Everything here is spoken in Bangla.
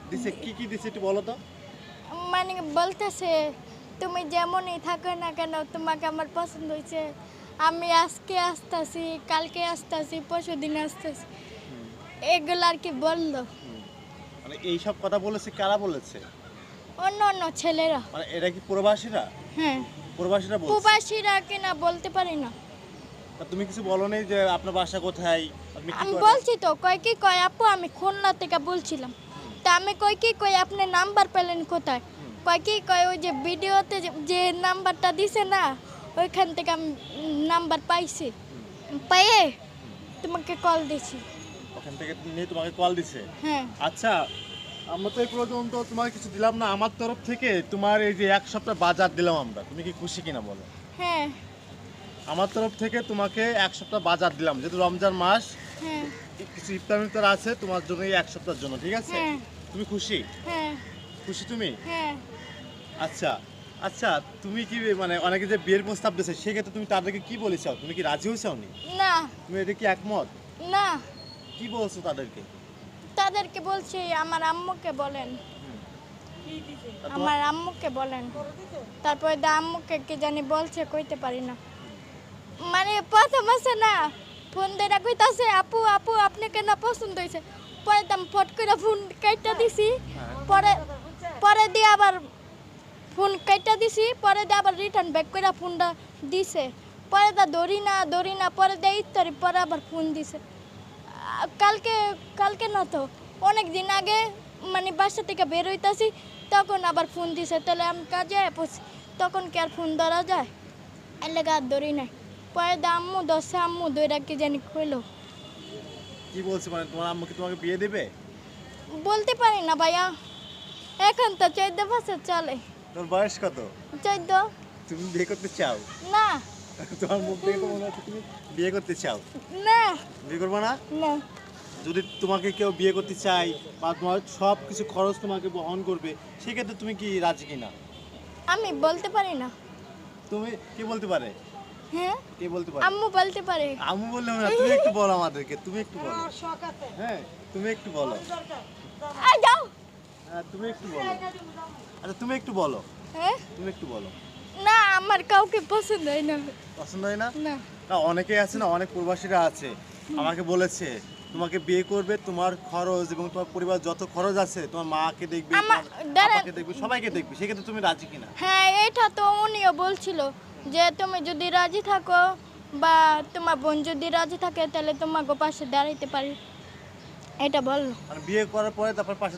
দিছে কি দিছে একটু বলো তো। মানে বলতেছে তুমি যেমনই থাকো না কেন তোমাকে আমার পছন্দ হয়েছে, আমি আজকে আসতেছি, কালকে আসতেছি, পরশু দিন আসতেছি, হুম, এগুলো আর কি বললো। হুম। মানে এইসব কথা বলেছে কারা বলেছে? অন্য অন্য ছেলেরা। মানে এটা কি প্রবাসীরা? হ্যাঁ, প্রবাসীরা বলছে? প্রবাসীরা কিনা বলতে পারি না। তা তুমি কিছু বলো নাই যে আপনার বাসা কোথায়, আপনি কি আমি করেন? বলছি তো, কয় কি কয় আপু আমি খুলনা থেকে বলছিলাম। হুম, তা আমি কই কি কই আপনি নাম্বার পেলেন কোথায়? হুম। কয় কি কয় ওই যে ভিডিওতে যে নাম্বারটা দিছে না, ওইখান থেকে আমি নাম্বার পাইছি, পেয়ে তোমাকে কল দিছি। ওখান থেকে নিয়ে তোমাকে কল দিছে? হ্যাঁ আচ্ছা, আমরা তো এই পর্যন্ত তোমাকে কিছু দিলাম না। আমার তরফ থেকে তোমার এই যে ১ সপ্তাহ বাজার দিলাম আমরা। তুমি কি খুশি কিনা বলো? হ্যাঁ আমার তরফ থেকে তোমাকে ১ সপ্তাহ বাজার দিলাম। যেহেতু রমজান মাস, হ্যাঁ কিছু ইফতার মিফতার আছে তোমার জন্য এই ১ সপ্তাহের জন্য, ঠিক আছে? হ্যাঁ তুমি খুশি? হ্যাঁ খুশি তুমি? হ্যাঁ। আচ্ছা, আচ্ছা, তুমি কি মানে অনেকে যে বিয়ের প্রস্তাব দিয়েছে সেক্ষেত্রে তুমি তাদেরকে কি বলেছো? তুমি কি রাজি হয়েছনি? না তুমি এটা কি একমত? না, কি বলছো তাদেরকে? তাদেরকে বলছি আমার আম্মুকে বলেন, হুম। তা আমার আম্মুকে বলেন। তারপরে আম্মুকে কি জানি বলছে, কইতে পারি না। মানে প্রথম আছে না, ফোন দিয়ে কইতাছে আপু আপু আপনাকে না পছন্দ হয়েছে, পরে তো আমি ফট করে ফোন কাইটা দিছি, হ্যাঁ। পরে পরে দিয়ে আবার ফোন কাইটা দিছি, পরে দিয়ে আবার রিটার্ন ব্যাক করে ফোনটা দিছে, পরে তা ধরি না, পরে দিয়ে ইত্যাদি পরে আবার ফোন দিছে। কালকে কালকে না তো অনেক দিন আগে, মানে বাসা থেকে বের হইতাছি তখন আবার ফোন দিছে, তাহলে আমি কাজে পড়ছি, তখন কি আর ফোন ধরা যায়? এলে আর ধরি নাই। পরে দা আম্মু দশে আম্মু দইরা কি জানি কইলো। কি বলছে, মানে তোমার আম্মু কি তোমাকে বিয়ে দেবে? বলতে পারি না ভাইয়া, এখন তো 14 বছর চলে। তোর বয়স কত? 14। তুমি বিয়ে করতে চাও? না তোমার মুখ দেখে তো মনে হচ্ছে তুমি বিয়ে করতে চাও। না বিয়ে করবে না? না। যদি তোমাকে কেউ বিয়ে করতে চায় বা তোমার সব কিছু খরচ তোমাকে বহন করবে, সেক্ষেত্রে তুমি কি রাজি কিনা? আমি বলতে পারি না। তুমি কি বলতে পারে? হ্যাঁ, কে বলতে পারে? আম্মু বলতে পারে। আম্মু বললে হবে না, তুমি একটু বলো আমাদেরকে, তুমি একটু বলো। হ্যাঁ, তুমি একটু বলো। যাও। হ্যাঁ, তুমি একটু বলো। আচ্ছা, তুমি একটু বলো। হ্যাঁ, তুমি একটু বলো। না আমার কাউকে পছন্দ হয় না। পছন্দ হয় না? না না, অনেকেই আছে না, অনেক প্রবাসীরা আছে, আমাকে বলেছে তোমাকে বিয়ে করবে, তোমার খরচ এবং তোমার পরিবার যত খরচ আছে, তোমার মাকে দেখবে, আমার তোমার দাঁড়ান। বাবাকে দেখবে, সবাইকে দেখবে, সেক্ষেত্রে তুমি রাজি কিনা? হ্যাঁ, এটা তো উনিও বলছিল যে তুমি যদি রাজি থাকো বা তোমার বোন যদি রাজি থাকে তাহলে তোমাকে পাশে দাঁড়াইতে পারি, এটা বললো। মানে বিয়ে করার পরে তারপর পাশে